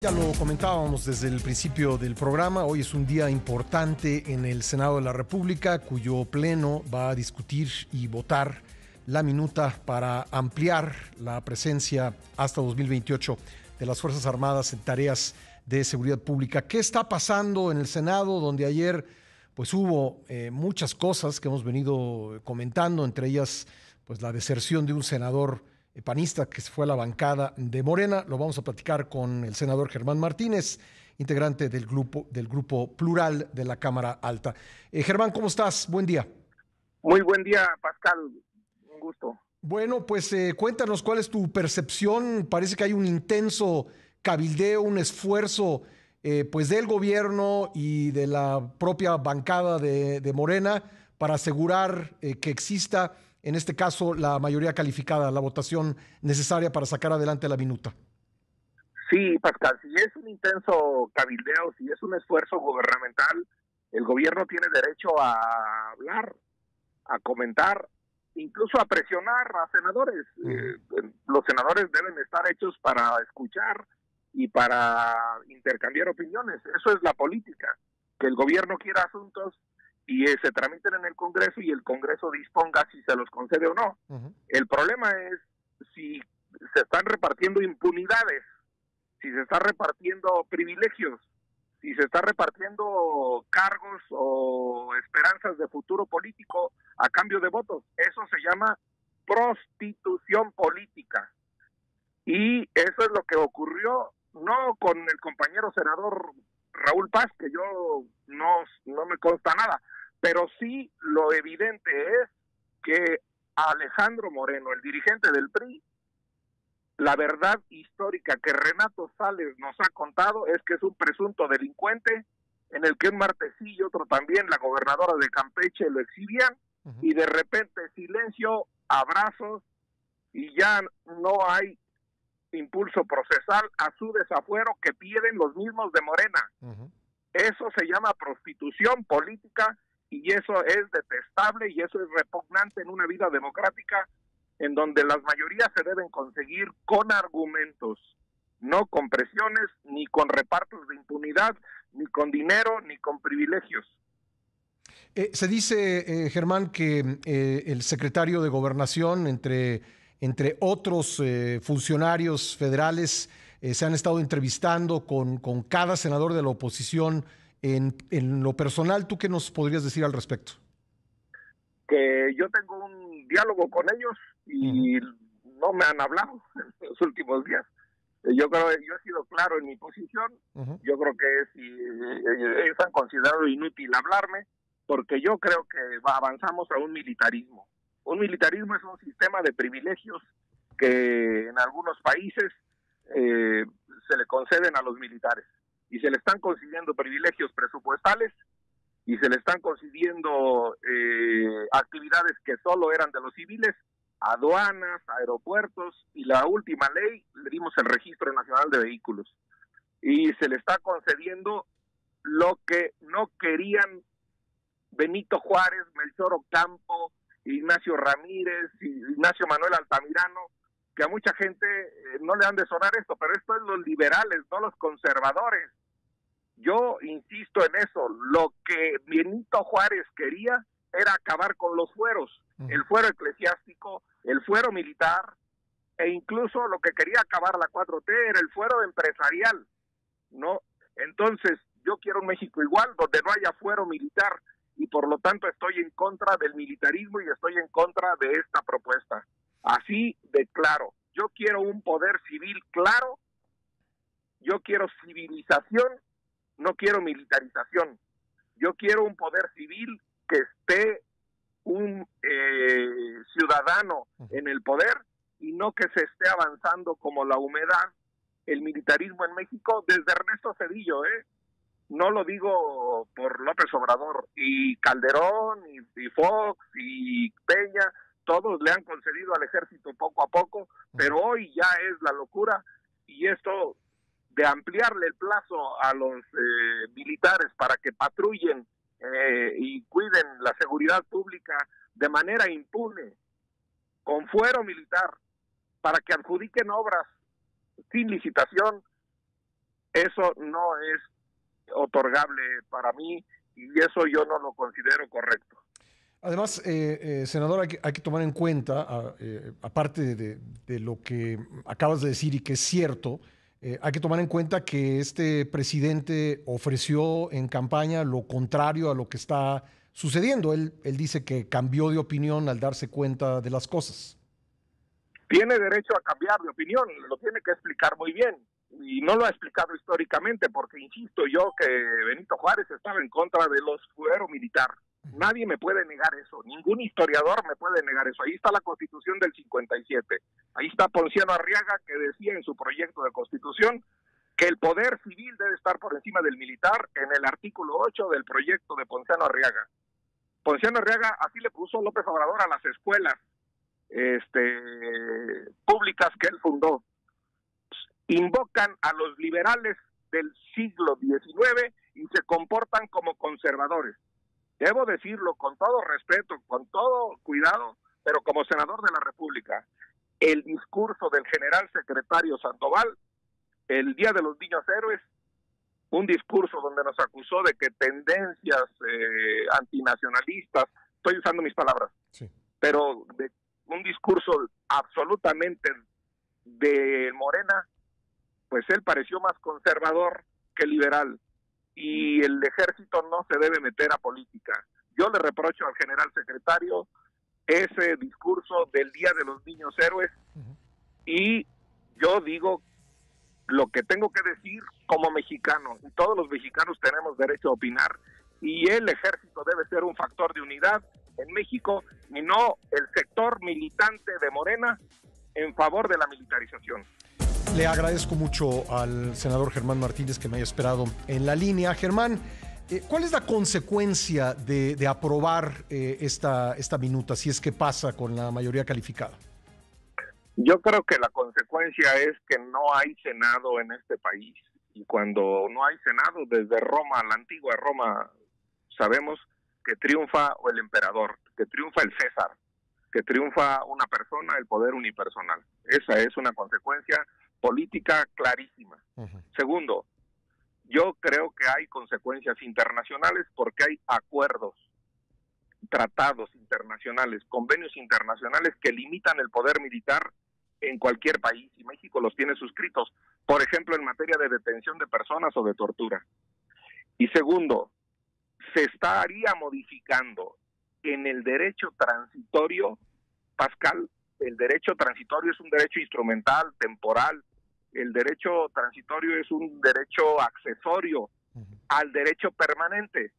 Ya lo comentábamos desde el principio del programa, hoy es un día importante en el Senado de la República, cuyo pleno va a discutir y votar la minuta para ampliar la presencia hasta 2028 de las Fuerzas Armadas en tareas de seguridad pública. ¿Qué está pasando en el Senado, donde ayer pues hubo muchas cosas que hemos venido comentando, entre ellas pues la deserción de un senador panista que se fue a la bancada de Morena? Lo vamos a platicar con el senador Germán Martínez, integrante del grupo Plural de la Cámara Alta. Germán, ¿cómo estás? Buen día. Muy buen día, Pascal. Un gusto. Bueno, pues cuéntanos cuál es tu percepción. Parece que hay un intenso cabildeo, un esfuerzo pues del gobierno y de la propia bancada de Morena para asegurar que exista, en este caso, la mayoría calificada, la votación necesaria para sacar adelante la minuta. Sí, Pascal, si es un intenso cabildeo, si es un esfuerzo gubernamental, el gobierno tiene derecho a hablar, a comentar, incluso a presionar a senadores. Los senadores deben estar hechos para escuchar y para intercambiar opiniones. Eso es la política, que el gobierno quiera asuntos y se tramiten en el Congreso y el Congreso disponga si se los concede o no. El problema es si se están repartiendo impunidades, si se está repartiendo privilegios, si se está repartiendo cargos o esperanzas de futuro político a cambio de votos. Eso se llama prostitución política. Y eso es lo que ocurrió, no con el compañero senador Raúl Paz, que yo no me consta nada, pero sí lo evidente es que Alejandro Moreno, el dirigente del PRI, la verdad histórica que Renato Sales nos ha contado es que es un presunto delincuente, en el que un martes sí y otro también, la gobernadora de Campeche lo exhibían, y de repente silencio, abrazos, y ya no hay impulso procesal a su desafuero que piden los mismos de Morena. Eso se llama prostitución política y eso es detestable y eso es repugnante en una vida democrática en donde las mayorías se deben conseguir con argumentos, no con presiones, ni con repartos de impunidad, ni con dinero, ni con privilegios. Se dice, Germán, que el secretario de Gobernación, entre otros funcionarios federales, se han estado entrevistando con cada senador de la oposición. En lo personal, ¿tú qué nos podrías decir al respecto? Que yo tengo un diálogo con ellos y no me han hablado en los últimos días. Yo creo que yo he sido claro en mi posición. Yo creo que si ellos han considerado inútil hablarme, porque yo creo que avanzamos a un militarismo. Un militarismo es un sistema de privilegios que en algunos países se le conceden a los militares y se le están concediendo privilegios presupuestales y se le están concediendo actividades que solo eran de los civiles, aduanas, aeropuertos, y la última ley le dimos el Registro Nacional de Vehículos. Y se le está concediendo lo que no querían Benito Juárez, Melchor Ocampo, Ignacio Ramírez, Ignacio Manuel Altamirano, que a mucha gente no le han de sonar esto, pero esto es los liberales, no los conservadores. Yo insisto en eso, lo que Benito Juárez quería era acabar con los fueros, el fuero eclesiástico, el fuero militar, e incluso lo que quería acabar la 4T era el fuero empresarial, ¿no? Entonces, yo quiero un México igual, donde no haya fuero militar, y por lo tanto estoy en contra del militarismo y estoy en contra de esta propuesta. Así de claro, yo quiero un poder civil claro, yo quiero civilización, no quiero militarización. Yo quiero un poder civil que esté un ciudadano en el poder y no que se esté avanzando como la humedad el militarismo en México desde Ernesto Zedillo, no lo digo por López Obrador, y Calderón, y Fox, y Peña, todos le han concedido al ejército poco a poco, pero hoy ya es la locura, y esto de ampliarle el plazo a los militares para que patrullen y cuiden la seguridad pública de manera impune, con fuero militar, para que adjudiquen obras sin licitación, Eso no es otorgable para mí y eso yo no lo considero correcto. Además, senador, hay que tomar en cuenta, aparte de lo que acabas de decir y que es cierto, hay que tomar en cuenta que este presidente ofreció en campaña lo contrario a lo que está sucediendo. Él dice que cambió de opinión al darse cuenta de las cosas. Tiene derecho a cambiar de opinión, lo tiene que explicar muy bien. Y no lo ha explicado históricamente, porque insisto yo que Benito Juárez estaba en contra de los fuero militar. Nadie me puede negar eso, ningún historiador me puede negar eso. Ahí está la Constitución del 57. Ahí está Ponciano Arriaga, que decía en su proyecto de Constitución que el poder civil debe estar por encima del militar, en el artículo 8 del proyecto de Ponciano Arriaga. Ponciano Arriaga así le puso López Obrador a las escuelas públicas que él fundó. Invocan a los liberales del siglo XIX y se comportan como conservadores. Debo decirlo con todo respeto, con todo cuidado, pero como senador de la República, el discurso del general secretario Sandoval, el Día de los Niños Héroes, un discurso donde nos acusó de que tendencias antinacionalistas, estoy usando mis palabras, sí, pero de un discurso absolutamente de Morena, pues él pareció más conservador que liberal, y el ejército no se debe meter a política. Yo le reprocho al general secretario ese discurso del Día de los Niños Héroes, y yo digo lo que tengo que decir como mexicano, y todos los mexicanos tenemos derecho a opinar, y el ejército debe ser un factor de unidad en México, y no el sector militante de Morena en favor de la militarización. Le agradezco mucho al senador Germán Martínez que me haya esperado en la línea. Germán, ¿cuál es la consecuencia de aprobar esta minuta, si es que pasa con la mayoría calificada? Yo creo que la consecuencia es que no hay Senado en este país. Y cuando no hay Senado, desde Roma, la antigua Roma, sabemos que triunfa el emperador, que triunfa el César, que triunfa una persona, el poder unipersonal. Esa es una consecuencia política clarísima. Segundo, yo creo que hay consecuencias internacionales porque hay acuerdos, tratados internacionales, convenios internacionales que limitan el poder militar en cualquier país, y México los tiene suscritos, por ejemplo, en materia de detención de personas o de tortura. Y segundo, se estaría modificando en el derecho transitorio, Pascal. El derecho transitorio es un derecho instrumental, temporal. El derecho transitorio es un derecho accesorio al derecho permanente.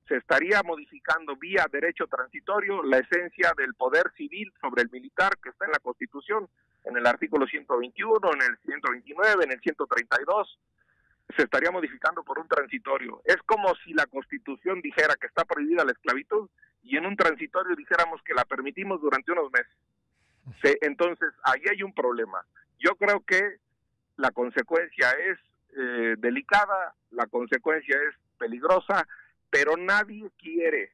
Se estaría modificando vía derecho transitorio la esencia del poder civil sobre el militar que está en la Constitución, en el artículo 121, en el 129, en el 132. Se estaría modificando por un transitorio. Es como si la Constitución dijera que está prohibida la esclavitud y en un transitorio dijéramos que la permitimos durante unos meses. Entonces, ahí hay un problema. Yo creo que la consecuencia es delicada, la consecuencia es peligrosa, pero nadie quiere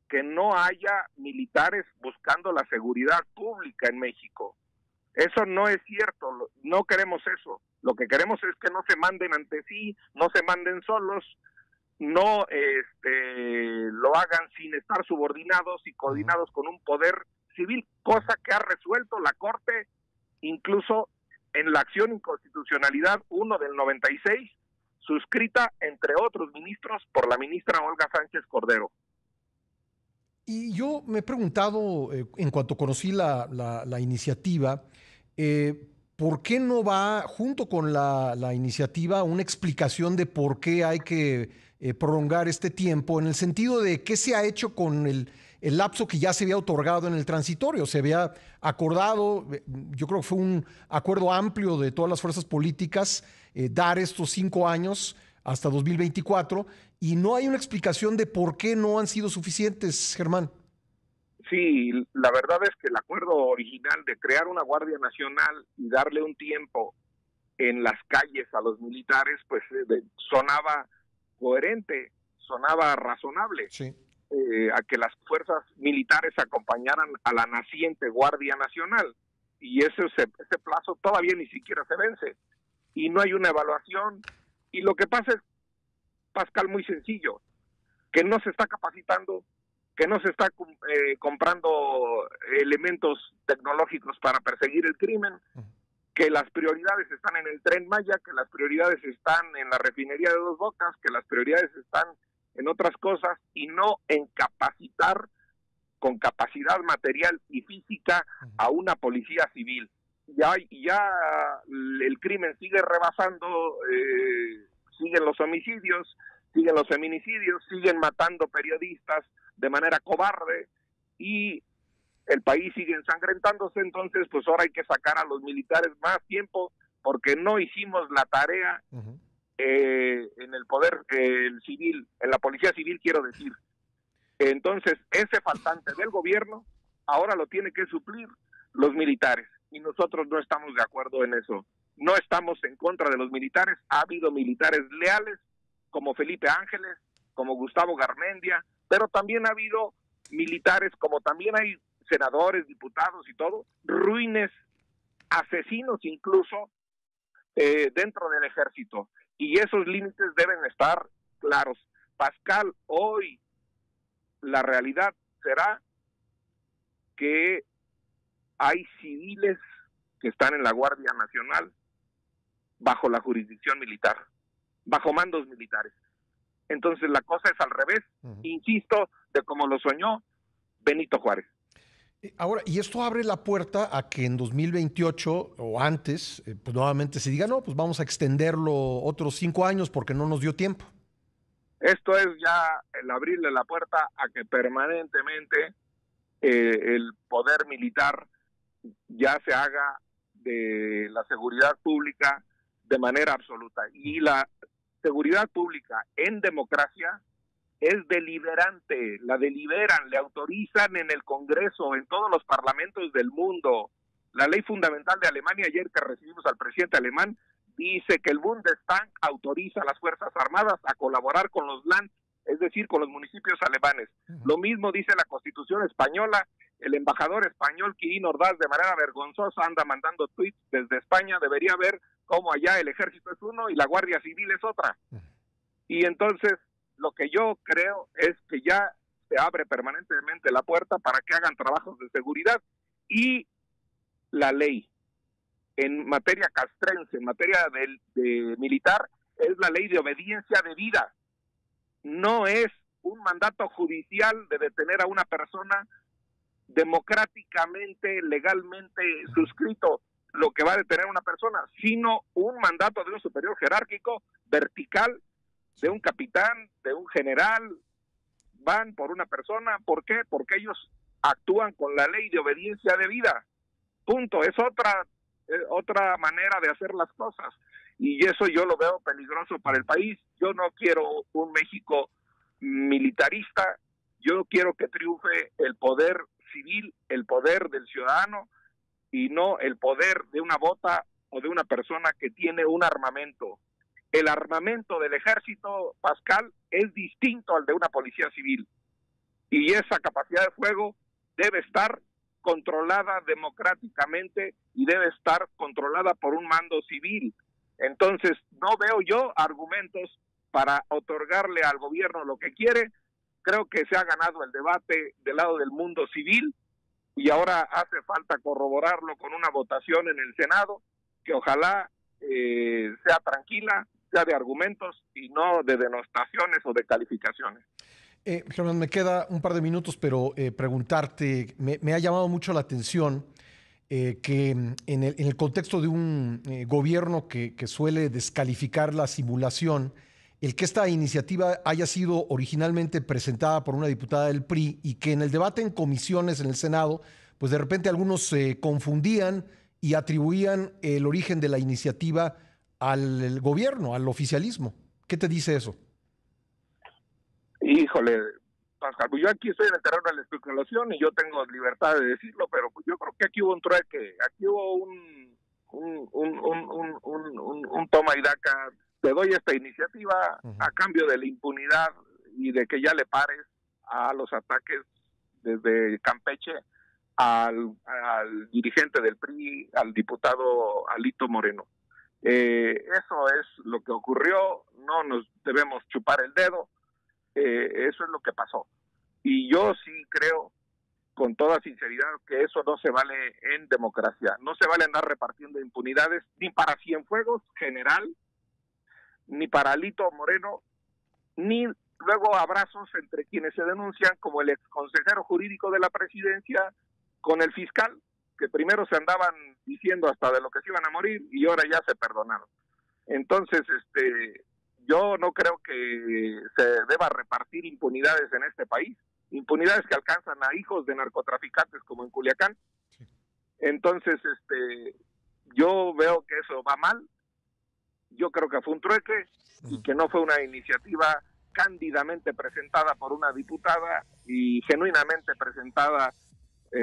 que no haya militares buscando la seguridad pública en México. Eso no es cierto, no queremos eso. Lo que queremos es que no se manden ante sí, no se manden solos, no lo hagan sin estar subordinados y coordinados con un poder civil, cosa que ha resuelto la Corte incluso en la acción inconstitucionalidad 1 del 96, suscrita entre otros ministros por la ministra Olga Sánchez Cordero. Y yo me he preguntado, en cuanto conocí la iniciativa, ¿por qué no va junto con la iniciativa una explicación de por qué hay que prolongar este tiempo, en el sentido de qué se ha hecho con el lapso que ya se había otorgado en el transitorio? Se había acordado, yo creo que fue un acuerdo amplio de todas las fuerzas políticas, dar estos 5 años hasta 2024, y no hay una explicación de por qué no han sido suficientes, Germán. Sí, la verdad es que el acuerdo original de crear una Guardia Nacional y darle un tiempo en las calles a los militares, pues sonaba coherente, sonaba razonable. Sí. A que las fuerzas militares acompañaran a la naciente Guardia Nacional, y ese plazo todavía ni siquiera se vence. y no hay una evaluación. Y lo que pasa es, Pascal, muy sencillo, que no se está capacitando, que no se está comprando elementos tecnológicos para perseguir el crimen, que las prioridades están en el Tren Maya, que las prioridades están en la refinería de Dos Bocas, que las prioridades están en otras cosas y no en capacitar con capacidad material y física a una policía civil. Ya el crimen sigue rebasando, siguen los homicidios, siguen los feminicidios, siguen matando periodistas de manera cobarde y el país sigue ensangrentándose. Entonces pues ahora hay que sacar a los militares más tiempo porque no hicimos la tarea en el poder el civil, en la policía civil quiero decir. Entonces ese faltante del gobierno ahora lo tiene que suplir los militares y nosotros no estamos de acuerdo en eso. No estamos en contra de los militares. Ha habido militares leales como Felipe Ángeles, como Gustavo Garmendia, pero también ha habido militares, como también hay senadores, diputados y todo, ruines, asesinos incluso, dentro del ejército. Y esos límites deben estar claros. Pascal, hoy la realidad será que hay civiles que están en la Guardia Nacional bajo la jurisdicción militar, bajo mandos militares. Entonces la cosa es al revés, insisto, de como lo soñó Benito Juárez. Ahora, y esto abre la puerta a que en 2028 o antes, pues nuevamente se diga, no, pues vamos a extenderlo otros 5 años porque no nos dio tiempo. Esto es ya el abrirle la puerta a que permanentemente el poder militar ya se haga de la seguridad pública de manera absoluta. Y la seguridad pública en democracia es deliberante, la deliberan, le autorizan en el Congreso, en todos los parlamentos del mundo. La ley fundamental de Alemania, ayer que recibimos al presidente alemán, dice que el Bundestag autoriza a las Fuerzas Armadas a colaborar con los Land, es decir, con los municipios alemanes. Lo mismo dice la Constitución española. El embajador español Quirino Ordaz, de manera vergonzosa, anda mandando tweets desde España. Debería ver cómo allá el ejército es uno y la Guardia Civil es otra. Y entonces, lo que yo creo es que ya se abre permanentemente la puerta para que hagan trabajos de seguridad. Y la ley en materia castrense, en materia de militar, es la ley de obediencia debida. No es un mandato judicial de detener a una persona democráticamente, legalmente suscrito lo que va a detener a una persona, sino un mandato de un superior jerárquico, vertical, de un capitán, de un general. Van por una persona. ¿Por qué? Porque ellos actúan con la ley de obediencia debida. Punto. Es otra manera de hacer las cosas. Y eso yo lo veo peligroso para el país. Yo no quiero un México militarista. Yo quiero que triunfe el poder civil, el poder del ciudadano, y no el poder de una bota o de una persona que tiene un armamento. El armamento del ejército, Pascal, es distinto al de una policía civil. Y esa capacidad de fuego debe estar controlada democráticamente y debe estar controlada por un mando civil. Entonces, no veo yo argumentos para otorgarle al gobierno lo que quiere. Creo que se ha ganado el debate del lado del mundo civil y ahora hace falta corroborarlo con una votación en el Senado que ojalá sea tranquila, sea de argumentos y no de denostaciones o de calificaciones. Germán, me queda un par de minutos, pero preguntarte, me ha llamado mucho la atención que en el contexto de un gobierno que suele descalificar la simulación, el que esta iniciativa haya sido originalmente presentada por una diputada del PRI y que en el debate en comisiones en el Senado, pues de repente algunos se confundían y atribuían el origen de la iniciativa al gobierno, al oficialismo. ¿Qué te dice eso? Híjole, Pascal, pues yo aquí estoy en el terreno de la especulación y yo tengo libertad de decirlo, pero pues yo creo que aquí hubo un trueque, aquí hubo un toma y daca. Te doy esta iniciativa a cambio de la impunidad y de que ya le pares a los ataques desde Campeche al dirigente del PRI, al diputado Alito Moreno. Eso es lo que ocurrió, no nos debemos chupar el dedo, eso es lo que pasó. Y yo sí creo, con toda sinceridad, que eso no se vale en democracia. No se vale andar repartiendo impunidades, ni para Cienfuegos general, ni para Alito Moreno, ni luego abrazos entre quienes se denuncian, como el ex consejero jurídico de la presidencia con el fiscal, que primero se andaban diciendo hasta de lo que se iban a morir y ahora ya se perdonaron. Entonces, yo no creo que se deba repartir impunidades en este país, impunidades que alcanzan a hijos de narcotraficantes como en Culiacán. Sí. Entonces, yo veo que eso va mal. Yo creo que fue un trueque y que no fue una iniciativa cándidamente presentada por una diputada y genuinamente presentada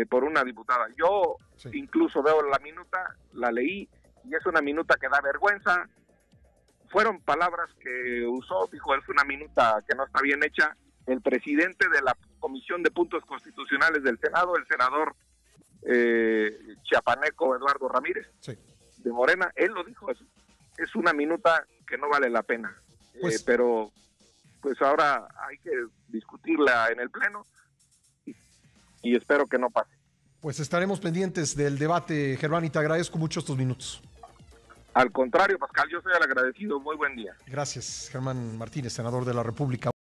por una diputada. Yo incluso veo la minuta, la leí, y es una minuta que da vergüenza. Fueron palabras que usó, dijo, es una minuta que no está bien hecha. El presidente de la Comisión de Puntos Constitucionales del Senado, el senador chiapaneco Eduardo Ramírez, de Morena, él lo dijo, es una minuta que no vale la pena. Pero pues ahora hay que discutirla en el Pleno y espero que no pase. Pues estaremos pendientes del debate, Germán, y te agradezco mucho estos minutos. Al contrario, Pascal, yo soy el agradecido. Muy buen día. Gracias, Germán Martínez, senador de la República.